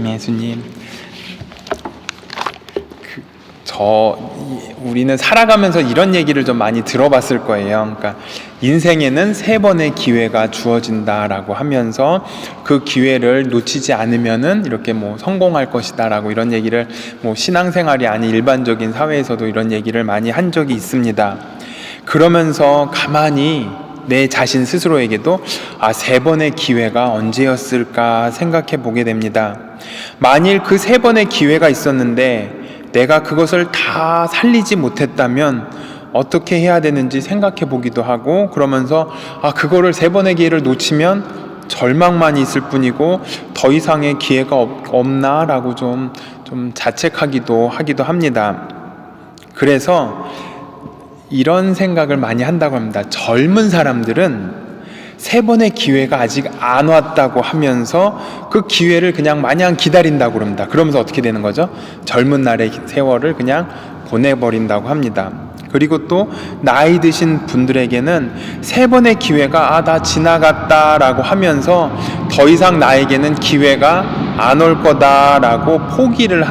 예수님, 우리는 살아가면서 이런 얘기를 좀 많이 들어봤을 거예요. 그러니까 인생에는 3번의 기회가 주어진다라고 하면서 그 기회를 놓치지 않으면은 이렇게 성공할 것이다라고 이런 얘기를 신앙생활이 아닌 일반적인 사회에서도 이런 얘기를 많이 한 적이 있습니다. 그러면서 가만히 내 자신 스스로에게도 3번의 기회가 언제였을까 생각해 보게 됩니다. 만일 그 3번의 기회가 있었는데 내가 그것을 다 살리지 못했다면 어떻게 해야 되는지 생각해 보기도 하고, 그러면서 그거를 3번의 기회를 놓치면 절망만 있을 뿐이고 더 이상의 기회가 없나라고 좀 자책하기도 합니다. 그래서 이런 생각을 많이 한다고 합니다. 젊은 사람들은 3번의 기회가 아직 안 왔다고 하면서 그 기회를 그냥 마냥 기다린다고 합니다. 그러면서 어떻게 되는 거죠? 젊은 날의 세월을 그냥 보내버린다고 합니다. 그리고 또 나이 드신 분들에게는 3번의 기회가 다 지나갔다라고 하면서 더 이상 나에게는 기회가 안 올 거다라고 포기를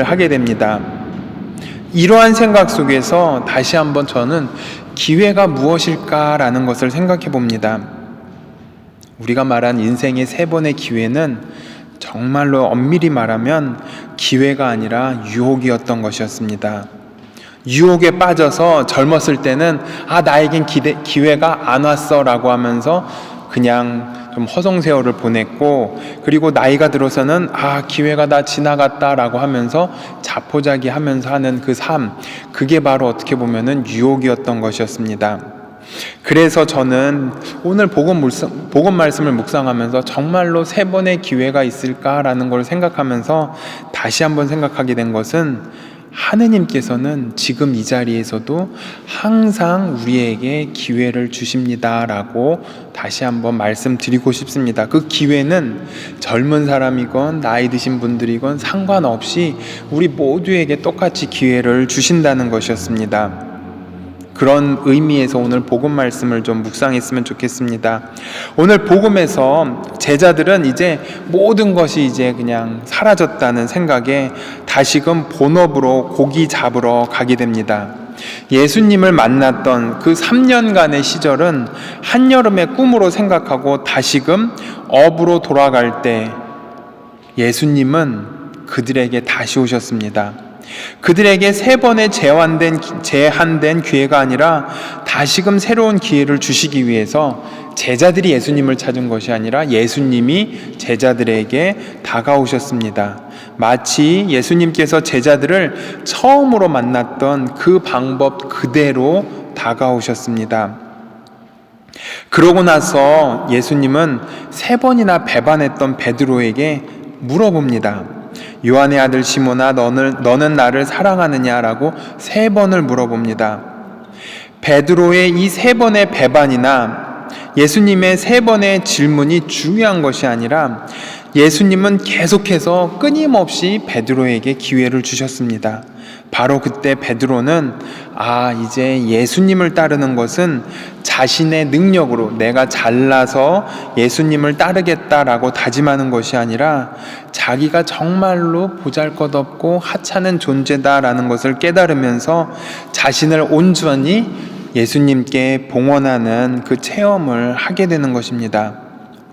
하게 됩니다. 이러한 생각 속에서 다시 한번 저는 기회가 무엇일까라는 것을 생각해 봅니다. 우리가 말한 인생의 3번의 기회는 정말로 엄밀히 말하면 기회가 아니라 유혹이었던 것이었습니다. 유혹에 빠져서 젊었을 때는 나에겐 기회가 안 왔어 라고 하면서 그냥 좀 허송세월을 보냈고, 그리고 나이가 들어서는 기회가 다 지나갔다라고 하면서 자포자기 하면서 하는 그 삶, 그게 바로 어떻게 보면은 유혹이었던 것이었습니다. 그래서 저는 오늘 복음 말씀을 묵상하면서 정말로 3번의 기회가 있을까라는 걸 생각하면서 다시 한번 생각하게 된 것은, 하느님께서는 지금 이 자리에서도 항상 우리에게 기회를 주십니다라고 다시 한번 말씀드리고 싶습니다. 그 기회는 젊은 사람이건 나이 드신 분들이건 상관없이 우리 모두에게 똑같이 기회를 주신다는 것이었습니다. 그런 의미에서 오늘 복음 말씀을 좀 묵상했으면 좋겠습니다. 오늘 복음에서 제자들은 이제 모든 것이 이제 그냥 사라졌다는 생각에 다시금 본업으로 고기 잡으러 가게 됩니다. 예수님을 만났던 그 3년간의 시절은 한여름의 꿈으로 생각하고 다시금 업으로 돌아갈 때 예수님은 그들에게 다시 오셨습니다. 그들에게 3번의 제한된 기회가 아니라 다시금 새로운 기회를 주시기 위해서 제자들이 예수님을 찾은 것이 아니라 예수님이 제자들에게 다가오셨습니다. 마치 예수님께서 제자들을 처음으로 만났던 그 방법 그대로 다가오셨습니다. 그러고 나서 예수님은 3번이나 배반했던 베드로에게 물어봅니다. 요한의 아들 시몬아, 너는 나를 사랑하느냐라고 3번을 물어봅니다. 베드로의 이 3번의 배반이나 예수님의 3번의 질문이 중요한 것이 아니라 예수님은 계속해서 끊임없이 베드로에게 기회를 주셨습니다. 바로 그때 베드로는 이제 예수님을 따르는 것은 자신의 능력으로 내가 잘나서 예수님을 따르겠다라고 다짐하는 것이 아니라 자기가 정말로 보잘것없고 하찮은 존재다라는 것을 깨달으면서 자신을 온전히 예수님께 봉헌하는 그 체험을 하게 되는 것입니다.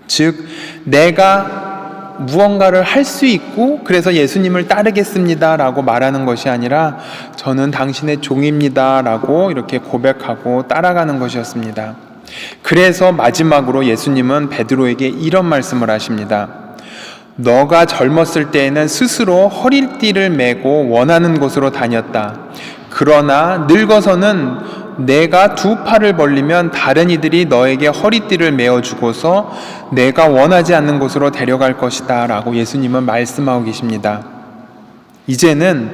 즉, 내가 무언가를 할 수 있고 그래서 예수님을 따르겠습니다 라고 말하는 것이 아니라 저는 당신의 종입니다 라고 이렇게 고백하고 따라가는 것이었습니다. 그래서 마지막으로 예수님은 베드로에게 이런 말씀을 하십니다. 너가 젊었을 때에는 스스로 허리띠를 메고 원하는 곳으로 다녔다. 그러나 늙어서는 내가 2 팔을 벌리면 다른 이들이 너에게 허리띠를 메어주고서 내가 원하지 않는 곳으로 데려갈 것이다 라고 예수님은 말씀하고 계십니다. 이제는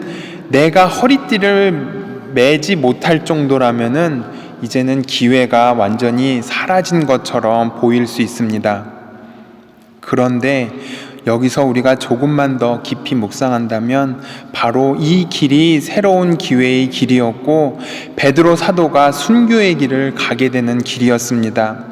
내가 허리띠를 매지 못할 정도라면은 이제는 기회가 완전히 사라진 것처럼 보일 수 있습니다. 그런데 여기서 우리가 조금만 더 깊이 묵상한다면 바로 이 길이 새로운 기회의 길이었고 베드로 사도가 순교의 길을 가게 되는 길이었습니다.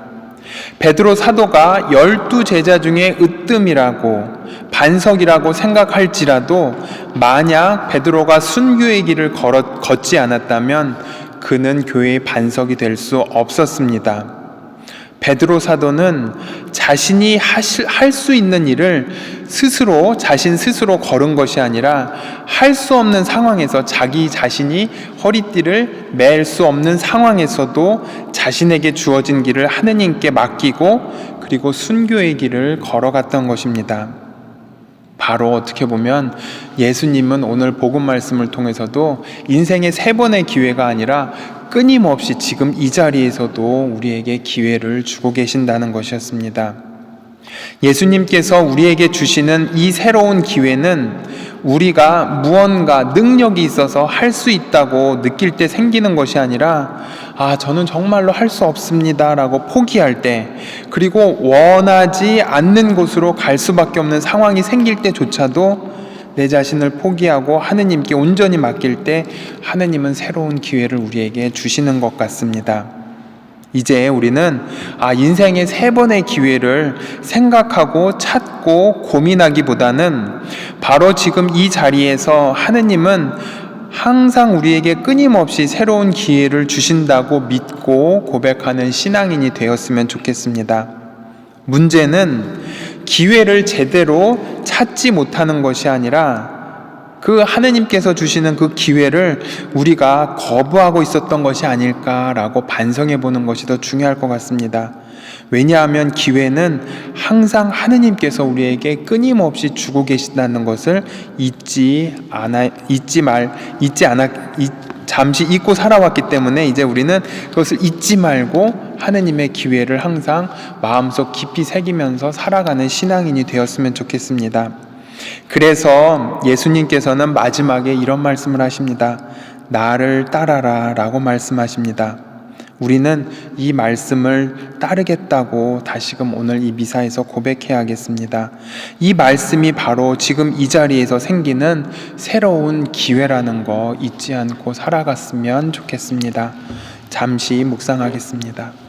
베드로 사도가 12제자 중에 으뜸이라고 반석이라고 생각할지라도 만약 베드로가 순교의 길을 걷지 않았다면 그는 교회의 반석이 될 수 없었습니다. 베드로 사도는 자신이 할 수 있는 일을 자신 스스로 걸은 것이 아니라 할 수 없는 상황에서 자기 자신이 허리띠를 맬 수 없는 상황에서도 자신에게 주어진 길을 하느님께 맡기고 그리고 순교의 길을 걸어갔던 것입니다. 바로 어떻게 보면 예수님은 오늘 복음 말씀을 통해서도 인생의 3번의 기회가 아니라 끊임없이 지금 이 자리에서도 우리에게 기회를 주고 계신다는 것이었습니다. 예수님께서 우리에게 주시는 이 새로운 기회는 우리가 무언가 능력이 있어서 할 수 있다고 느낄 때 생기는 것이 아니라 저는 정말로 할 수 없습니다 라고 포기할 때, 그리고 원하지 않는 곳으로 갈 수밖에 없는 상황이 생길 때조차도 내 자신을 포기하고 하느님께 온전히 맡길 때 하느님은 새로운 기회를 우리에게 주시는 것 같습니다. 이제 우리는 인생의 3번의 기회를 생각하고 찾고 고민하기보다는 바로 지금 이 자리에서 하느님은 항상 우리에게 끊임없이 새로운 기회를 주신다고 믿고 고백하는 신앙인이 되었으면 좋겠습니다. 문제는 기회를 제대로 찾지 못하는 것이 아니라 그 하느님께서 주시는 그 기회를 우리가 거부하고 있었던 것이 아닐까라고 반성해 보는 것이 더 중요할 것 같습니다. 왜냐하면 기회는 항상 하느님께서 우리에게 끊임없이 주고 계신다는 것을 잠시 잊고 살아왔기 때문에 이제 우리는 그것을 잊지 말고 하느님의 기회를 항상 마음속 깊이 새기면서 살아가는 신앙인이 되었으면 좋겠습니다. 그래서 예수님께서는 마지막에 이런 말씀을 하십니다. 나를 따라라 라고 말씀하십니다. 우리는 이 말씀을 따르겠다고 다시금 오늘 이 미사에서 고백해야겠습니다. 이 말씀이 바로 지금 이 자리에서 생기는 새로운 기회라는 거 잊지 않고 살아갔으면 좋겠습니다. 잠시 묵상하겠습니다.